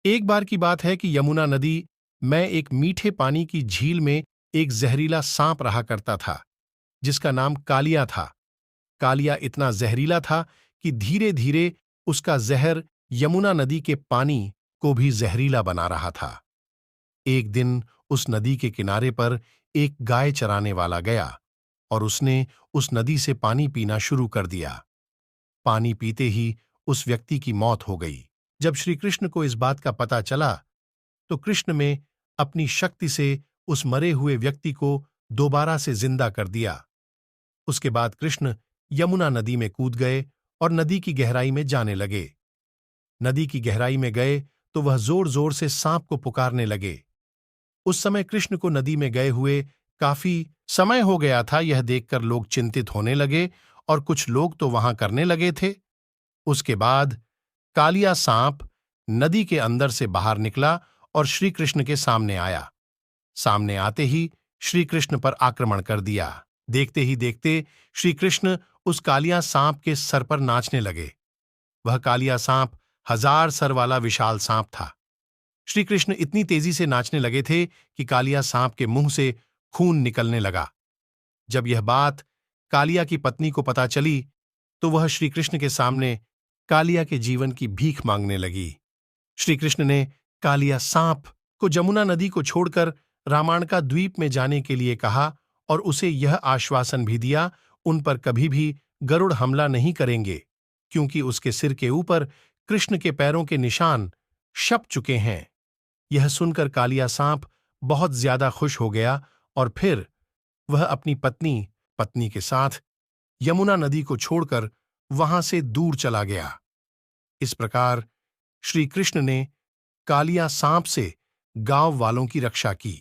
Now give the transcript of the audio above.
एक बार की बात है कि यमुना नदी में एक मीठे पानी की झील में एक जहरीला सांप रहा करता था, जिसका नाम कालिया था। कालिया इतना जहरीला था कि धीरे धीरे उसका जहर यमुना नदी के पानी को भी जहरीला बना रहा था। एक दिन उस नदी के किनारे पर एक गाय चराने वाला गया और उसने उस नदी से पानी पीना शुरू कर दिया। पानी पीते ही उस व्यक्ति की मौत हो गई। जब श्री कृष्ण को इस बात का पता चला, तो कृष्ण में अपनी शक्ति से उस मरे हुए व्यक्ति को दोबारा से जिंदा कर दिया। उसके बाद कृष्ण यमुना नदी में कूद गए और नदी की गहराई में जाने लगे। नदी की गहराई में गए तो वह जोर जोर से सांप को पुकारने लगे। उस समय कृष्ण को नदी में गए हुए काफी समय हो गया था। यह देखकर लोग चिंतित होने लगे और कुछ लोग तो वहां करने लगे थे। उसके बाद कालिया सांप नदी के अंदर से बाहर निकला और श्री कृष्ण के सामने आया। सामने आते ही श्री कृष्ण पर आक्रमण कर दिया। देखते ही देखते श्री कृष्ण उस कालिया सांप के सर पर नाचने लगे। वह कालिया सांप 1000 सर वाला विशाल सांप था। श्री कृष्ण इतनी तेजी से नाचने लगे थे कि कालिया सांप के मुंह से खून निकलने लगा। जब यह बात कालिया की पत्नी को पता चली, तो वह श्री कृष्ण के सामने कालिया के जीवन की भीख मांगने लगी। श्री कृष्ण ने कालिया सांप को जमुना नदी को छोड़कर रामायणका द्वीप में जाने के लिए कहा और उसे यह आश्वासन भी दिया, उन पर कभी भी गरुड़ हमला नहीं करेंगे, क्योंकि उसके सिर के ऊपर कृष्ण के पैरों के निशान छप चुके हैं। यह सुनकर कालिया सांप बहुत ज्यादा खुश हो गया और फिर वह अपनी पत्नी के साथ यमुना नदी को छोड़कर वहां से दूर चला गया। इस प्रकार श्री कृष्ण ने कालिया सांप से गांव वालों की रक्षा की।